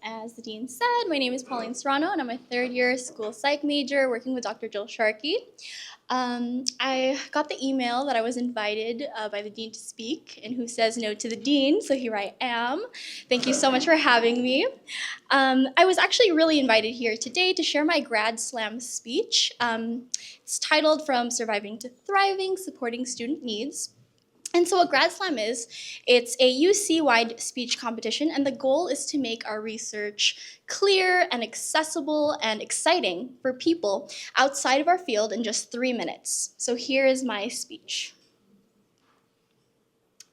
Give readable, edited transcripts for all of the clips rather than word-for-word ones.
As the dean said, my name is Pauline Serrano, and I'm a third-year school psych major working with Dr. Sharkey. I got the email that I was invited by the dean to speak, and who says no to the dean, so here I am. Thank you so much for having me. I was actually really invited here today to share my grad slam speech. It's titled From Surviving to Thriving, Supporting Student Needs. And so what Grad Slam is, it's a UC-wide speech competition, and the goal is to make our research clear and accessible and exciting for people outside of our field in just 3 minutes. So here is my speech.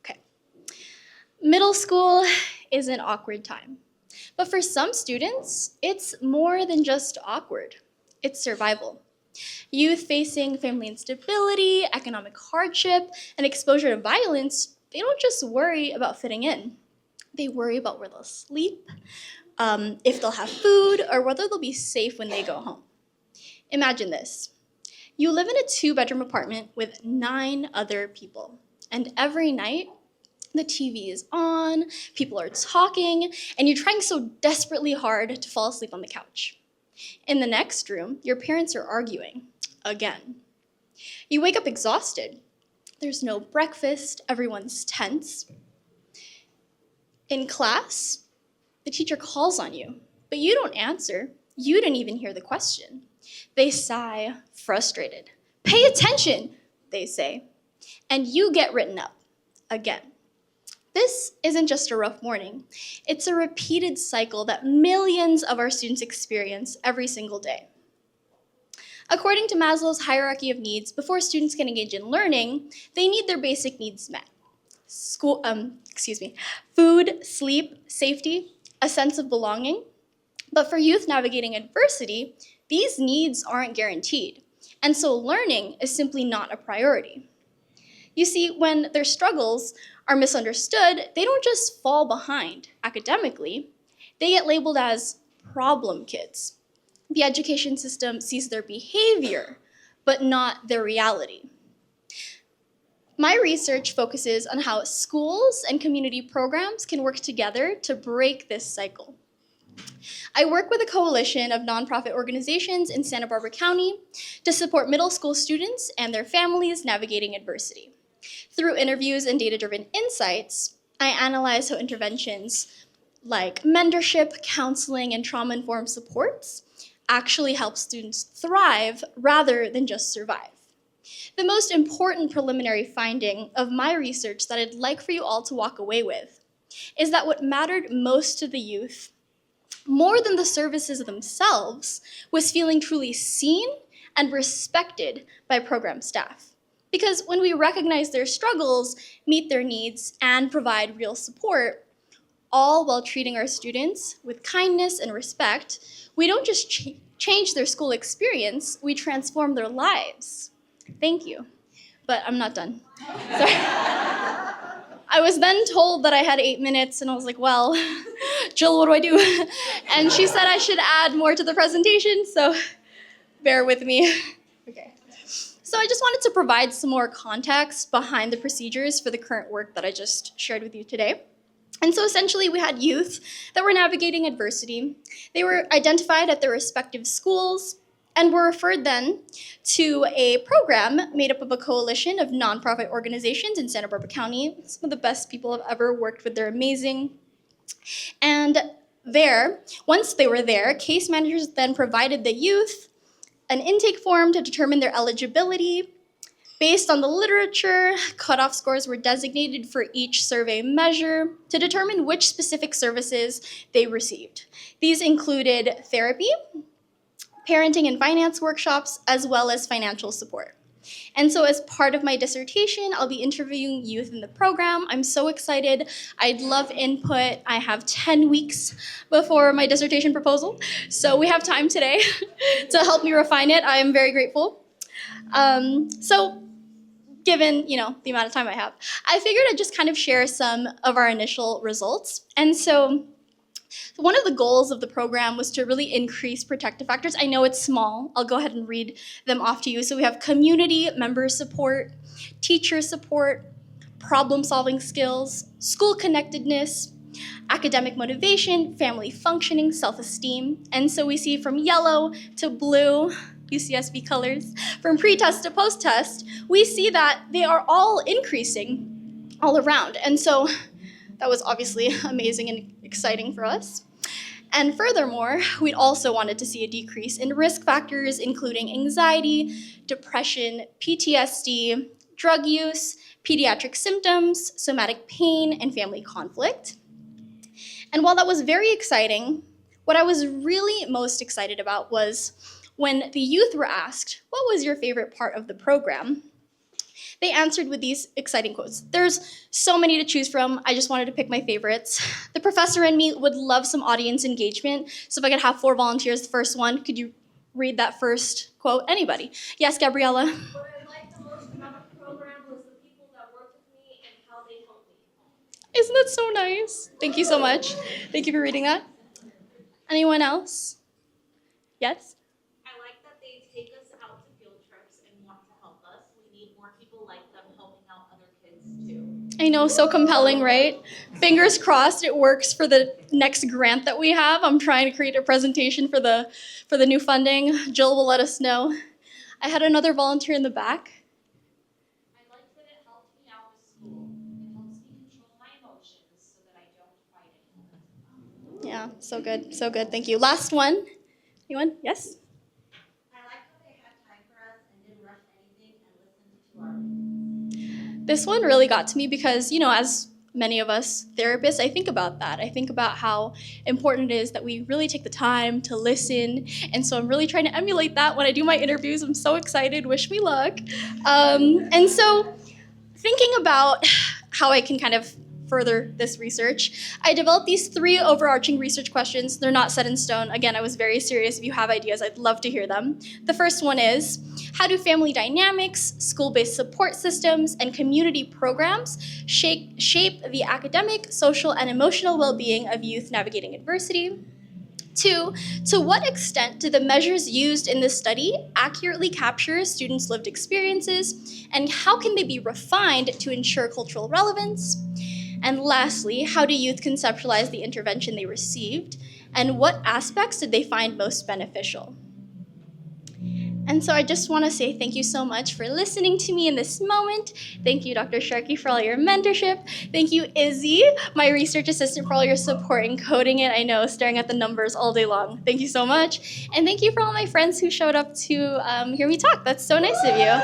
Okay. Middle school is an awkward time, but for some students, it's more than just awkward. It's survival. Youth facing family instability, economic hardship, and exposure to violence, they don't just worry about fitting in. They worry about where they'll sleep, if they'll have food, or whether they'll be safe when they go home. Imagine this. You live in a 2-bedroom apartment with 9 other people, and every night, the TV is on, people are talking, and you're trying so desperately hard to fall asleep on the couch. In the next room, your parents are arguing, again. You wake up exhausted. There's no breakfast, everyone's tense. In class, the teacher calls on you, but you don't answer. You didn't even hear the question. They sigh, frustrated. Pay attention, they say, and you get written up, again. This isn't just a rough morning. It's a repeated cycle that millions of our students experience every single day. According to Maslow's hierarchy of needs, before students can engage in learning, they need their basic needs met. Food, sleep, safety, a sense of belonging. But for youth navigating adversity, these needs aren't guaranteed, and so learning is simply not a priority. You see, when their struggles are misunderstood, they don't just fall behind academically, they get labeled as problem kids. The education system sees their behavior, but not their reality. My research focuses on how schools and community programs can work together to break this cycle. I work with a coalition of nonprofit organizations in Santa Barbara County to support middle school students and their families navigating adversity. Through interviews and data-driven insights, I analyze how interventions like mentorship, counseling, and trauma-informed supports actually help students thrive rather than just survive. The most important preliminary finding of my research that I'd like for you all to walk away with is that what mattered most to the youth, more than the services themselves, was feeling truly seen and respected by program staff. Because when we recognize their struggles, meet their needs, and provide real support, all while treating our students with kindness and respect, we don't just change their school experience, we transform their lives. Thank you. But I'm not done. Sorry. I was then told that I had 8 minutes, and I was like, well, Jill, what do I do? And she said I should add more to the presentation, so bear with me. Okay. So I just wanted to provide some more context behind the procedures for the current work that I just shared with you today. And so essentially we had youth that were navigating adversity. They were identified at their respective schools and were referred then to a program made up of a coalition of nonprofit organizations in Santa Barbara County. Some of the best people I've ever worked with. They're amazing. And there, once they were there, case managers then provided the youth an intake form to determine their eligibility. Based on the literature, cutoff scores were designated for each survey measure to determine which specific services they received. These included therapy, parenting and finance workshops, as well as financial support. And so as part of my dissertation, I'll be interviewing youth in the program. I'm so excited. I'd love input. I have 10 weeks before my dissertation proposal, so we have time today to help me refine it. I am very grateful. So given, the amount of time I have, I figured I'd just kind of share some of our initial results. And so one of the goals of the program was to really increase protective factors. I know it's small. I'll go ahead and read them off to you. So we have community member support, teacher support, problem-solving skills, school connectedness, academic motivation, family functioning, self-esteem. And so we see from yellow to blue, UCSB colors, from pre-test to post-test, we see that they are all increasing all around. And so that was obviously amazing and exciting for us. And furthermore, we also wanted to see a decrease in risk factors, including anxiety, depression, PTSD, drug use, pediatric symptoms, somatic pain, and family conflict. And while that was very exciting, what I was really most excited about was when the youth were asked, what was your favorite part of the program? They answered with these exciting quotes. There's so many to choose from. I just wanted to pick my favorites. The professor and me would love some audience engagement. So if I could have 4 volunteers, the first one, could you read that first quote? Anybody? Yes, Gabriella? What I liked the most about the program was the people that worked with me and how they helped me. Isn't that so nice? Thank you so much. Thank you for reading that. Anyone else? Yes? I like that they take us out to field trips and want to help us. We need more people like them helping out other kids too. I know, so compelling, right? Fingers crossed it works for the next grant that we have. I'm trying to create a presentation for the new funding. Jill will let us know. I had another volunteer in the back. I liked that it helped me out with school. It helps me control my emotions so that I don't fight it. Yeah, so good, so good. Thank you. Last one. Anyone? Yes? I liked how they had time for us and didn't rush anything and listened to our. This one really got to me because, as many of us therapists, I think about that. I think about how important it is that we really take the time to listen. And so I'm really trying to emulate that when I do my interviews. I'm so excited. Wish me luck. And so thinking about how I can kind of further this research, I developed these 3 overarching research questions. They're not set in stone. Again, I was very serious. If you have ideas, I'd love to hear them. The first one is, how do family dynamics, school-based support systems, and community programs shape the academic, social, and emotional well-being of youth navigating adversity? 2, to what extent do the measures used in this study accurately capture students' lived experiences, and how can they be refined to ensure cultural relevance? And lastly, how do youth conceptualize the intervention they received, and what aspects did they find most beneficial? And so I just want to say thank you so much for listening to me in this moment. Thank you, Dr. Sharkey, for all your mentorship. Thank you, Izzy, my research assistant, for all your support in coding it. I know, staring at the numbers all day long. Thank you so much. And thank you for all my friends who showed up to hear me talk. That's so nice of you.